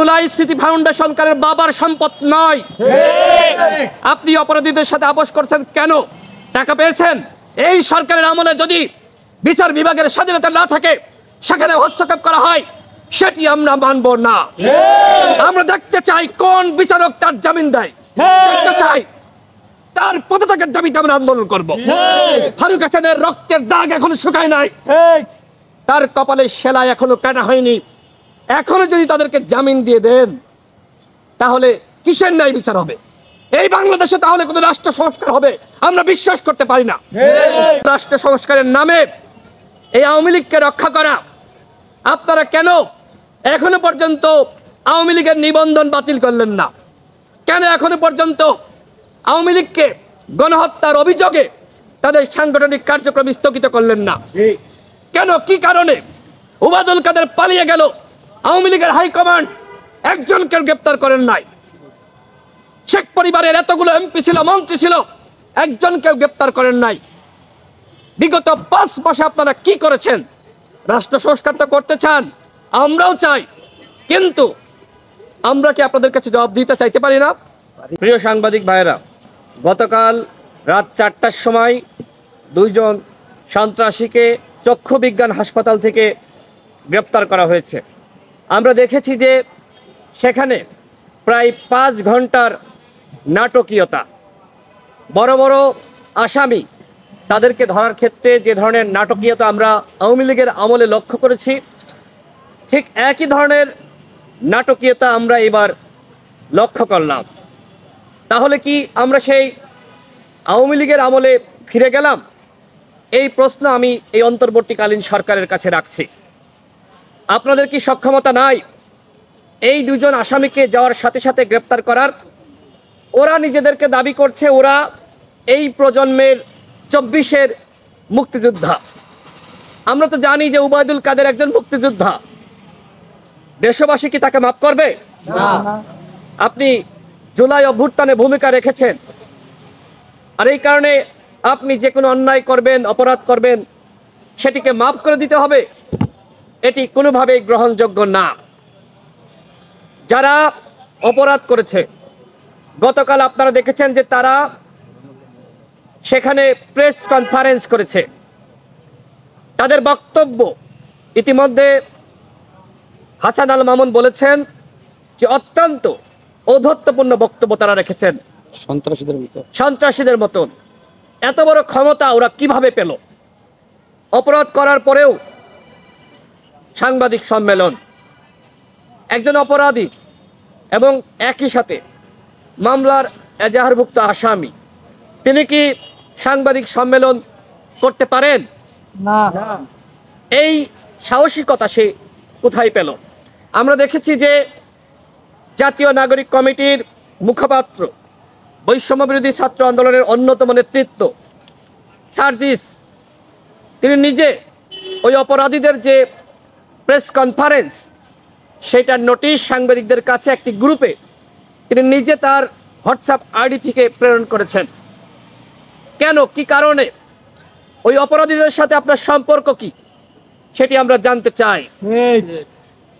জুলাই স্মৃতি ফাউন্ডেশন সরকারের বাবার সম্পদ নয়। আপনি অপরাধীদের সাথে আপোষ করছেন কেন? টাকা পেয়েছেন? এই সরকারের আমলে যদি বিচার বিভাগের স্বাধীনতা না থাকে, সেখানে হস্তক্ষেপ করা হয়, সেটি আমরা মানব না। আমরা দেখতে চাই কোন বিচারক তার জামিন দেয়, দেখতে চাই তার পদত্যাগের দাবিতে আমরা আন্দোলন করব। ফারুক হাসানের রক্তের দাগ এখনো শুকায় নাই, তার কপালে সেলাই এখনো কাটা হয়নি। এখনো যদি তাদেরকে জামিন দিয়ে দেন, তাহলে কিসের ন্যায় বিচার হবে এই বাংলাদেশে? তাহলে কোনো রাষ্ট্র সংস্কার হবে আমরা বিশ্বাস করতে পারি না। রাষ্ট্র সংস্কারের নামে এই আওয়ামী লীগকে রক্ষা করা, আপনারা কেন এখনো পর্যন্ত আওয়ামী লীগের নিবন্ধন বাতিল করলেন না? কেন এখনো পর্যন্ত আওয়ামী লীগকে গণহত্যার অভিযোগে তাদের সাংগঠনিক কার্যক্রম স্থগিত করলেন না? কেন, কি কারণে ওবায়দুল কাদের পালিয়ে গেল, আওয়ামী লীগের হাইকমান্ড একজনকে গ্রেপ্তার করেন নাই? শেখ পরিবারের এতগুলো এমপি ছিল, মন্ত্রী ছিল, একজনকে গ্রেপ্তার করেন নাই। বিগত 5 মাসে আপনারা কি করেছেন? রাষ্ট্র সংস্কার তো করতে চান, আমরাও চাই, কিন্তু আমরা কি আপনাদের কাছে জবাব দিতে চাইতে পারি না? প্রিয় সাংবাদিক ভাইয়েরা, গতকাল রাত 4টার সময় 2 জন সন্ত্রাসীকে চক্ষু বিজ্ঞান হাসপাতাল থেকে গ্রেপ্তার করা হয়েছে। আমরা দেখেছি যে সেখানে প্রায় 5 ঘন্টার নাটকীয়তা। বড় বড় আসামি তাদেরকে ধরার ক্ষেত্রে যে ধরনের নাটকীয়তা আমরা আওয়ামী লীগের আমলে লক্ষ্য করেছি, ঠিক একই ধরনের নাটকীয়তা আমরা এবার লক্ষ্য করলাম। তাহলে কি আমরা সেই আওয়ামী লীগের আমলে ফিরে গেলাম? এই প্রশ্ন আমি এই অন্তর্বর্তীকালীন সরকারের কাছে রাখছি। আপনাদের কি সক্ষমতা নাই এই 2 জন আসামিকে যাওয়ার সাথে সাথে গ্রেপ্তার করার? ওরা নিজেদেরকে দাবি করছে ওরা এই প্রজন্মের 24-এর মুক্তিযোদ্ধা। আমরা তো জানি যে ওবায়দুল কাদের একজন মুক্তিযোদ্ধা। দেশবাসী কি তাকে মাফ করবে? আপনি জুলাই অভ্যুত্থানে ভূমিকা রেখেছেন, আর এই কারণে আপনি যে কোনো অন্যায় করবেন, অপরাধ করবেন, সেটিকে মাফ করে দিতে হবে? এটি কোনোভাবেই গ্রহণযোগ্য না। যারা অপরাধ করেছে, গতকাল আপনারা দেখেছেন যে তারা সেখানে প্রেস কনফারেন্স করেছে। তাদের বক্তব্য ইতিমধ্যে হাসান আল মামুন বলেছেন যে অত্যন্ত ঔদ্ধত্যপূর্ণ বক্তব্য তারা রেখেছেন। সন্ত্রাসীদের মতন এত বড় ক্ষমতা ওরা কিভাবে পেল? অপরাধ করার পরেও সাংবাদিক সম্মেলন, একজন অপরাধী এবং একই সাথে মামলার এজাহারভুক্ত আসামি, তিনি কি সাংবাদিক সম্মেলন করতে পারেন? না। এই সাহসিকতা সে কোথায় পেল? আমরা দেখেছি যে জাতীয় নাগরিক কমিটির মুখপাত্র, বৈষম্য বিরোধী ছাত্র আন্দোলনের অন্যতম নেতৃত্ব সার্জিস, তিনি নিজে ওই অপরাধীদের যে প্রেস কনফারেন্স, সেটার নোটিশ সাংবাদিকদের কাছে একটি গ্রুপে তিনি নিজে তার হোয়াটসঅ্যাপ আইডি থেকে প্রেরণ করেছেন। কেন, কি কারণে? ওই অপরাধীদের সাথে আপনার সম্পর্ক কি, সেটি আমরা জানতে চাই।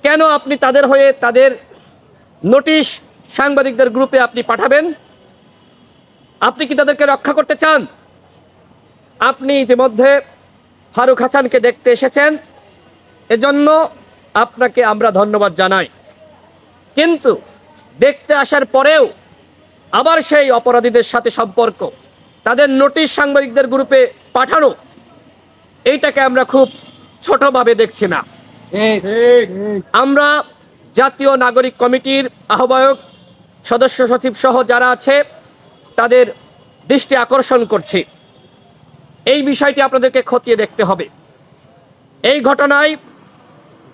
কেন আপনি তাদের হয়ে তাদের নোটিশ সাংবাদিকদের গ্রুপে আপনি পাঠাবেন? আপনি কি তাদেরকে রক্ষা করতে চান? আপনি ইতিমধ্যে ফারুক হাসানকে দেখতে এসেছেন, এজন্য আপনাকে আমরা ধন্যবাদ জানাই। কিন্তু দেখতে আসার পরেও আবার সেই অপরাধীদের সাথে সম্পর্ক, তাদের নোটিশ সাংবাদিকদের গ্রুপে পাঠানো, এইটাকে আমরা খুব ছোটভাবে দেখছি না। আমরা জাতীয় নাগরিক কমিটির আহ্বায়ক, সদস্য সচিব সহ যারা আছে তাদের দৃষ্টি আকর্ষণ করছি, এই বিষয়টি আপনাদেরকে খতিয়ে দেখতে হবে। এই ঘটনায়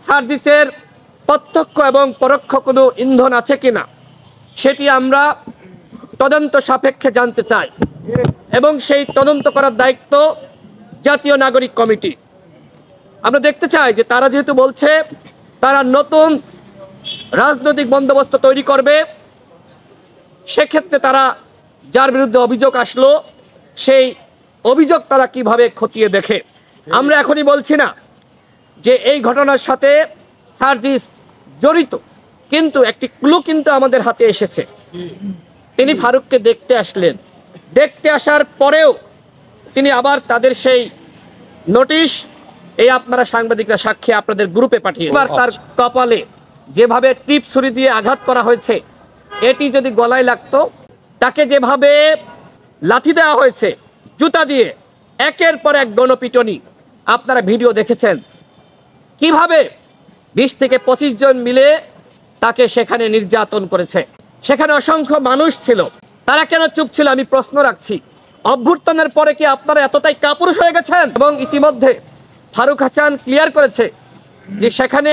সার্জিসের প্রত্যক্ষ এবং পরোক্ষ কোনো ইন্ধন আছে কিনা সেটি আমরা তদন্ত সাপেক্ষে জানতে চাই, এবং সেই তদন্ত করার দায়িত্ব জাতীয় নাগরিক কমিটি। আমরা দেখতে চাই যে তারা যেহেতু বলছে তারা নতুন রাজনৈতিক বন্দোবস্ত তৈরি করবে, সেক্ষেত্রে তারা যার বিরুদ্ধে অভিযোগ আসলো সেই অভিযোগ তারা কিভাবে খতিয়ে দেখে। আমরা এখনই বলছি না যে এই ঘটনার সাথে সার্জিস জড়িত, কিন্তু একটি ক্লু কিন্তু আমাদের হাতে এসেছে। তিনি ফারুককে দেখতে আসলেন, দেখতে আসার পরেও তিনি আবার তাদের সেই নোটিশ, এই আপনারা সাংবাদিকরা সাক্ষী, আপনাদের গ্রুপে পাঠিয়ে এবার তার কপালে যেভাবে টিপ ছুরি দিয়ে আঘাত করা হয়েছে, এটি যদি গলায় লাগতো, তাকে যেভাবে লাথি দেওয়া হয়েছে জুতা দিয়ে, একের পর এক গণপিটনি, আপনারা ভিডিও দেখেছেন কিভাবে 20 থেকে 25 জন মিলে তাকে সেখানে নির্যাতন করেছে। সেখানে অসংখ্য মানুষ ছিল, তারা কেন চুপ ছিল আমি প্রশ্ন রাখছি। অভ্যুত্থানের পরে কি আপনারা এতটাই কাপুরুষ হয়ে গেছেন? এবং ইতিমধ্যে ফারুক হাসান ক্লিয়ার করেছে যে সেখানে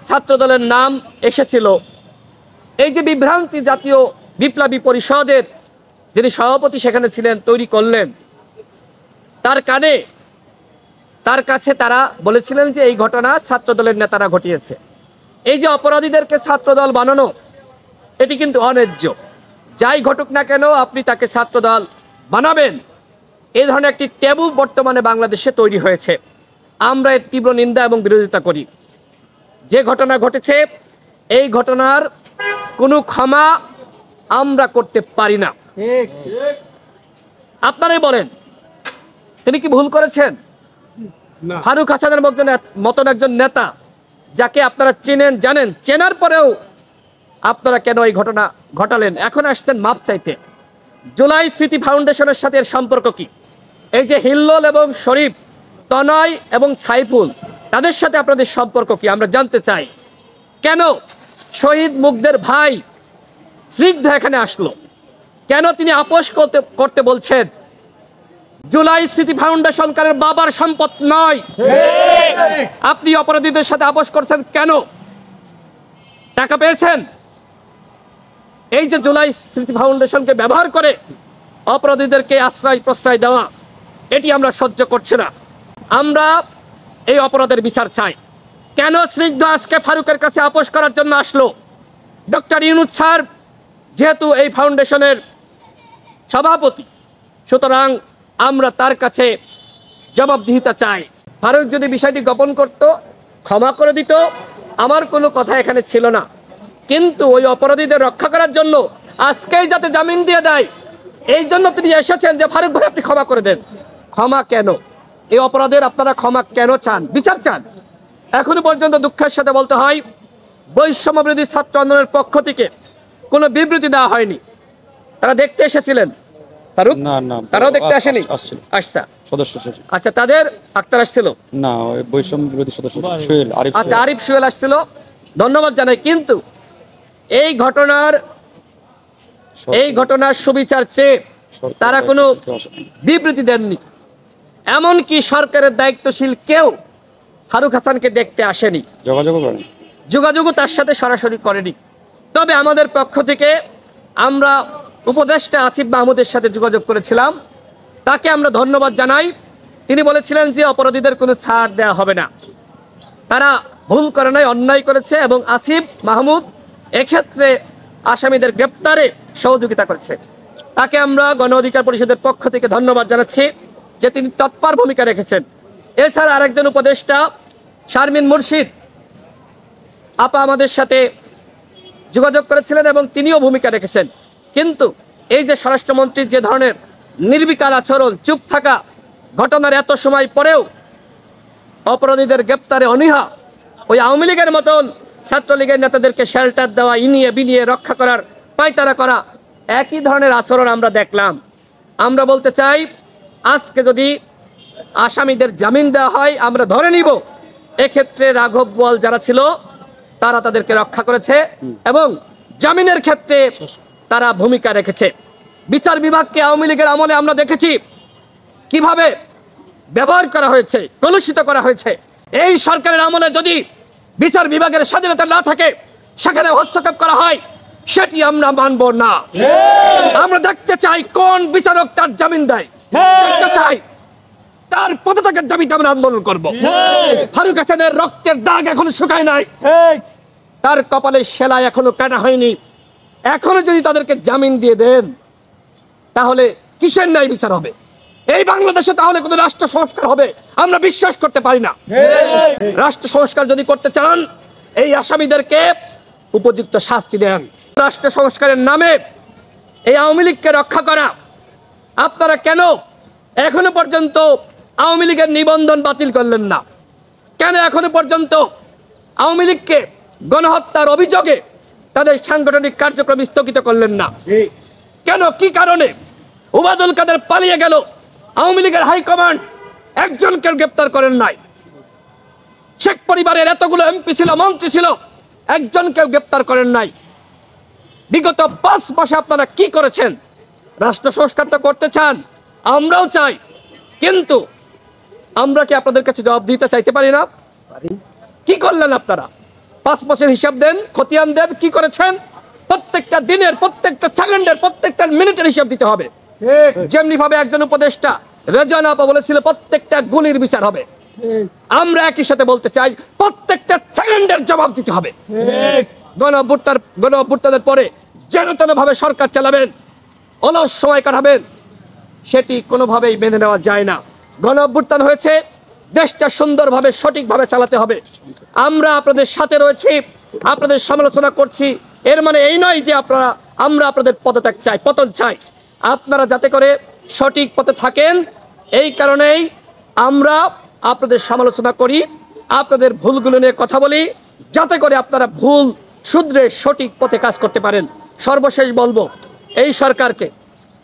ছাত্রদলের নাম এসেছিল। এই যে বিভ্রান্তি জাতীয় বিপ্লবী পরিষদের যিনি সভাপতি সেখানে ছিলেন, তৈরি করলেন, তার কাছে তারা বলেছিলেন যে এই ঘটনা ছাত্রদলের নেতারা ঘটিয়েছে। এই যে অপরাধীদেরকে ছাত্রদল বানানো, এটি কিন্তু অন্যায্য। যাই ঘটুক না কেন আপনি তাকে ছাত্রদল বানাবেন, এই ধরনের একটি ট্যাবু বর্তমানে বাংলাদেশে তৈরি হয়েছে। আমরা এর তীব্র নিন্দা এবং বিরোধিতা করি। যে ঘটনা ঘটেছে, এই ঘটনার কোনো ক্ষমা আমরা করতে পারি না। আপনারাই বলেন, তিনি কি ভুল করেছেন? ফারুক হাসানের মতন একজন নেতা, যাকে আপনারা চেনেন, জানেন, চেনার পরেও আপনারা কেন এই ঘটনা ঘটালেন? এখন আসছেন মাপ চাইতে। জুলাই স্মৃতি ফাউন্ডেশনের সাথে এর সম্পর্ক কি? এই যে হিল্লোল এবং শরীফ, তনয় এবং সাইফুল, তাদের সাথে আপনাদের সম্পর্ক কি আমরা জানতে চাই। কেন শহীদ মুগ্ধের ভাই স্নিগ্ধ এখানে আসলো? কেন তিনি আপোষ করতে বলছেন? জুলাই স্মৃতি ফাউন্ডেশন কারোর বাবার সম্পদ নয়। আপনি অপরাধীদের সাথে আপোষ করছেন কেন? টাকা পেয়েছেন? এই যে জুলাই স্মৃতি ফাউন্ডেশনকে ব্যবহার করে অপরাধীদেরকে আশ্রয় প্রশ্রয় দেওয়া, এটি আমরা সহ্য করছি না। আমরা এই অপরাধের বিচার চাই। কেন স্নিগ্ধ আজকে ফারুকের কাছে আপোষ করার জন্য আসলো? ডক্টর ইউনূস স্যার যেহেতু এই ফাউন্ডেশনের সভাপতি, সুতরাং আমরা তার কাছে জবাবদিহিতা চাই। ফারুক যদি বিষয়টি গোপন করত, ক্ষমা করে দিত, আমার কোনো কথা এখানে ছিল না। কিন্তু ওই অপরাধীদের রক্ষা করার জন্য আজকেই যাতে জামিন দিয়ে দেয়, এই জন্য তিনি এসেছেন যে ফারুক ভাই আপনি ক্ষমা করে দেন। ক্ষমা কেন? এই অপরাধের আপনারা ক্ষমা কেন চান, বিচার চান? এখনো পর্যন্ত দুঃখের সাথে বলতে হয়, বৈষম্য বিরোধী ছাত্র আন্দোলনের পক্ষ থেকে কোনো বিবৃতি দেওয়া হয়নি। তারা দেখতে এসেছিলেন ফারুক? না, তারাও দেখতে আসেনি। আচ্ছা, সদস্য সচিব, আচ্ছা, তাদের আক্তার আসছিল না, ওই বৈষম্য বিরোধী সদস্য সোহেল, আচ্ছা, আরিফ সোহেল আসছিল, ধন্যবাদ জানাই। কিন্তু এই ঘটনার সুবিচার চেয়ে তারা কোনো বিবৃতি দেননি। এমনকি সরকারের দায়িত্বশীল কেউ ফারুক হাসানকে দেখতে আসেনি, যোগাযোগও তার সাথে সরাসরি করেনি। তবে আমাদের পক্ষ থেকে আমরা উপদেষ্টা আসিফ মাহমুদের সাথে যোগাযোগ করেছিলাম, তাকে আমরা ধন্যবাদ জানাই। তিনি বলেছিলেন যে অপরাধীদের কোনো ছাড় দেওয়া হবে না, তারা ভুল করে নাই, অন্যায় করেছে, এবং আসিফ মাহমুদ এক্ষেত্রে আসামিদের গ্রেপ্তারে সহযোগিতা করেছে। তাকে আমরা গণ অধিকার পরিষদের পক্ষ থেকে ধন্যবাদ জানাচ্ছি যে তিনি তৎপর ভূমিকা রেখেছেন। এছাড়া আরেকজন উপদেষ্টা শারমিন মুর্শিদ আপা আমাদের সাথে যোগাযোগ করেছিলেন এবং তিনিও ভূমিকা রেখেছেন। কিন্তু এই যে স্বরাষ্ট্রমন্ত্রীর যে ধরনের নির্বিকার আচরণ, চুপ থাকা, ঘটনার এত সময় পরেও অপরাধীদের গ্রেপ্তারে অনীহা, ওই আওয়ামী লীগের মতন ছাত্রলীগের নেতাদেরকে শেল্টার দেওয়া, ইনিয়ে বিনিয়ে রক্ষা করার পায়তারা করা, একই ধরনের আচরণ আমরা দেখলাম। আমরা বলতে চাই, আজকে যদি আসামিদের জামিন দেওয়া হয় আমরা ধরে নিব এক্ষেত্রে রাঘব বোয়াল যারা ছিল তারা তাদেরকে রক্ষা করেছে এবং জামিনের ক্ষেত্রে তারা ভূমিকা রেখেছে। বিচার বিভাগকে আওয়ামী লীগের আমলে আমরা দেখেছি কিভাবে ব্যবহার করা হয়েছে, কলুষিত করা হয়েছে। এই সরকারের আমলে যদি বিচার বিভাগের স্বাধীনতা না থাকে, সেখানে হস্তক্ষেপ করা হয়, সেটি আমরা মানব না। আমরা দেখতে চাই কোন বিচারক তার জামিন দেয়, দেখতে চাই, তার পদত্যাগের দাবিতে আমরা আন্দোলন করব। ফারুক হাসানের রক্তের দাগ এখনো শুকায় নাই, তার কপালে সেলাই এখনো কাটা হয়নি। এখনো যদি তাদেরকে জামিন দিয়ে দেন, তাহলে কিসের ন্যায় বিচার হবে এই বাংলাদেশে? তাহলে কোনো রাষ্ট্র সংস্কার হবে আমরা বিশ্বাস করতে পারি না। রাষ্ট্র সংস্কার যদি করতে চান, এই আসামিদেরকে উপযুক্ত শাস্তি দেন। রাষ্ট্র সংস্কারের নামে এই আওয়ামী লীগকে রক্ষা করা, আপনারা কেন এখনো পর্যন্ত আওয়ামী লীগের নিবন্ধন বাতিল করলেন না? কেন এখনো পর্যন্ত আওয়ামী লীগকে গণহত্যার অভিযোগে তাদের সাংগঠনিক কার্যক্রম স্থগিত করলেন না? কেন, কি কারণে ওবায়দুল কাদের পালিয়ে গেল, আওয়ামী লীগের হাইকমান্ড একজনকে গ্রেপ্তার করেন নাই? শেখ পরিবারের এতগুলো এমপি ছিল, মন্ত্রী ছিল, একজনকে গ্রেপ্তার করেন নাই। বিগত 5 মাসে আপনারা কি করেছেন? রাষ্ট্র সংস্কারটা করতে চান, আমরাও চাই, কিন্তু আমরা কি আপনাদের কাছে জবাব দিতে চাইতে পারি না? কি করলেন আপনারা? 5 মাসের হিসাব দেন, খতিয়ান দেন, কি করেছেন? প্রত্যেকটা দিনের, প্রত্যেকটা সেকেন্ডের, প্রত্যেকটা মিনিটের হিসাব দিতে হবে। যেমনি ভাবে একজন উপদেষ্টা রেজানা আপা বলেছিল প্রত্যেকটা গুলির বিচার হবে, আমরা একই সাথে বলতে চাই প্রত্যেকটা সেকেন্ডের জবাব দিতে হবে। গণ অভ্যুত্থানের পরে যেন তেন ভাবে সরকার চালাবেন, অলস সময় কাটাবেন, সেটি কোনোভাবেই মেনে নেওয়া যায় না। গণ অভ্যুত্থান হয়েছে, দেশটা সুন্দরভাবে সঠিকভাবে চালাতে হবে। আমরা আপনাদের সাথে রয়েছি, আপনাদের সমালোচনা করছি, এর মানে এই নয় যে আমরা আপনাদের পদত্যাগ চাই, পতন চাই। আপনারা যাতে করে সঠিক পথে থাকেন, এই কারণেই আমরা আপনাদের সমালোচনা করি, আপনাদের ভুলগুলো নিয়ে কথা বলি, যাতে করে আপনারা ভুল শুধরে সঠিক পথে কাজ করতে পারেন। সর্বশেষ বলবো, এই সরকারকে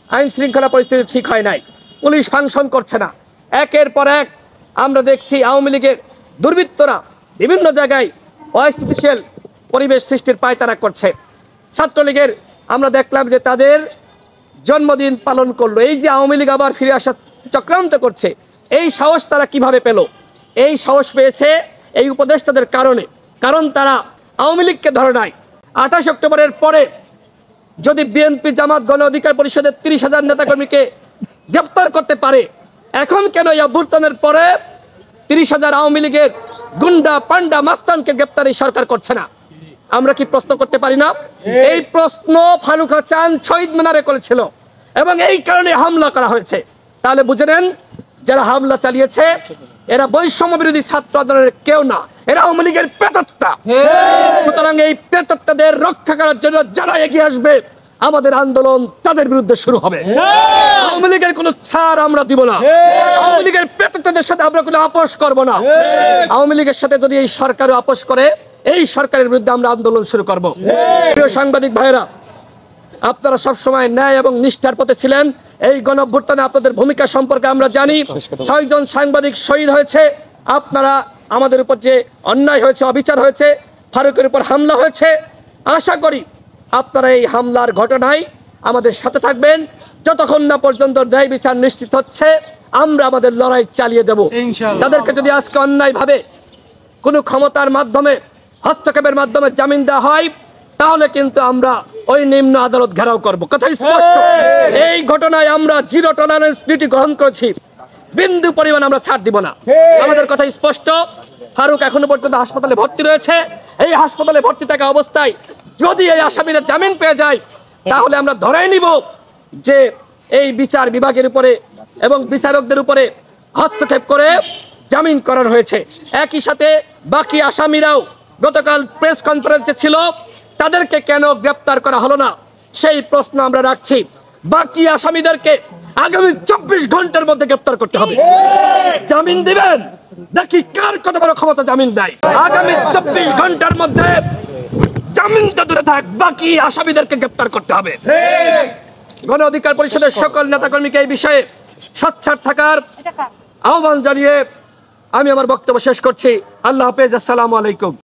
আইন শৃঙ্খলা পরিস্থিতি ঠিক হয় নাই, পুলিশ ফাংশন করছে না, একের পর এক আমরা দেখছি আওয়ামী লীগের দুর্বৃত্তরা বিভিন্ন জায়গায় অস্থিতিশীল পরিবেশ সৃষ্টির পায়তারা করছে। ছাত্রলীগের আমরা দেখলাম যে তাদের জন্মদিন পালন করলো। এই যে আওয়ামী লীগ আবার ফিরে আসার চক্রান্ত করছে, এই সাহস তারা কিভাবে পেল? এই সাহস পেয়েছে এই উপদেষ্টাদের কারণে, কারণ তারা আওয়ামী লীগকে ধরে নাই। 28 অক্টোবরের পরে যদি বিএনপি, জামাত, গণ অধিকার পরিষদের 30,000 নেতাকর্মীকে গ্রেপ্তার করতে পারে, এখন কেন এই অভ্যুত্থানের পরে 30,000 আওয়ামী লীগের গুন্ডা, পান্ডা, মাস্তানকে গ্রেপ্তার এই সরকার করছে না? আমরা কি প্রশ্ন করতে পারি না? এই প্রশ্ন ফারুক হাসান শহীদ মিনারে করেছিল এবং এই কারণে হামলা করা হয়েছে। তাহলে বুঝে নেন, যারা হামলা চালিয়েছে এরা বৈষম্য বিরোধী ছাত্র আন্দোলনের কেউ না, এরা আওয়ামী লীগের প্রেতাত্মা। সুতরাং এই প্রেতাত্মাদের রক্ষা করার জন্য যারা এগিয়ে আসবে, আমাদের আন্দোলন তাদের বিরুদ্ধে শুরু হবে। আওয়ামী লীগের কোনো ছাড় আমরা দিব না, আওয়ামী লীগের প্রেতাত্মাদের সাথে আমরা কোনো আপোষ করব না। আওয়ামী লীগের সাথে যদি এই সরকারও আপোষ করে, এই সরকারের বিরুদ্ধে আমরা আন্দোলন শুরু করব। প্রিয় সাংবাদিক ভাইরা, আপনারা সবসময় ন্যায় এবং নিষ্ঠার পথে ছিলেন। এই গণঅভ্যুত্থানে আপনাদের ভূমিকা সম্পর্কে আমরা জানি। 6 জন সাংবাদিক শহীদ হয়েছে। আপনারা আমাদের উপর যে অন্যায় হয়েছে, অবিচার হয়েছে, ফারুকের উপর হামলা হয়েছে, আশা করি আপনারা এই হামলার ঘটনায় আমাদের সাথে থাকবেন যতক্ষণ না পর্যন্ত ন্যায় বিচার নিশ্চিত হচ্ছে। আমরা আমাদের লড়াই চালিয়ে যাব। তাদেরকে যদি আজকে অন্যায়ভাবে কোনো ক্ষমতার মাধ্যমে, হস্তক্ষেপের মাধ্যমে জামিন দেওয়া হয়, তাহলে কিন্তু আমরা ওই নিম্ন আদালত ঘেরাও করব। কথা স্পষ্ট। এই ঘটনায় আমরা জিরো টলারেন্স নীতি গ্রহণ করেছি, বিন্দু পরিমাণ আমরা ছাড় দিব না। আমাদের কথা স্পষ্ট। ফারুক এখনো পর্যন্ত হাসপাতালে ভর্তি রয়েছে। এই হাসপাতালে ভর্তি থাকা অবস্থায় যদি এই আসামিরা জামিন পেয়ে যায়, তাহলে আমরা ধরেই নিব যে এই বিচার বিভাগের উপরে এবং বিচারকদের উপরে হস্তক্ষেপ করে জামিন করানো হয়েছে। একই সাথে বাকি আসামিরাও গতকাল প্রেস কনফারেন্সে ছিল, তাদেরকে কেন গ্রেপ্তার করা হলো না সেই প্রশ্ন আমরা রাখছি। বাকি আসামিদেরকে আগামী 24 ঘন্টার মধ্যে গ্রেপ্তার করতে হবে। জামিন দিবেন, দেখি কার কত বড় ক্ষমতা জামিন দেয়। আগামী 24 ঘন্টার মধ্যে জামিনটা দূরে থাক, বাকি আসামিদেরকে গ্রেপ্তার করতে হবে। গণ অধিকার পরিষদের সকল নেতাকর্মীকে এই বিষয়ে সোচ্চার থাকার আহ্বান জানিয়ে আমি আমার বক্তব্য শেষ করছি। আল্লাহ হাফেজ। আসসালামু আলাইকুম।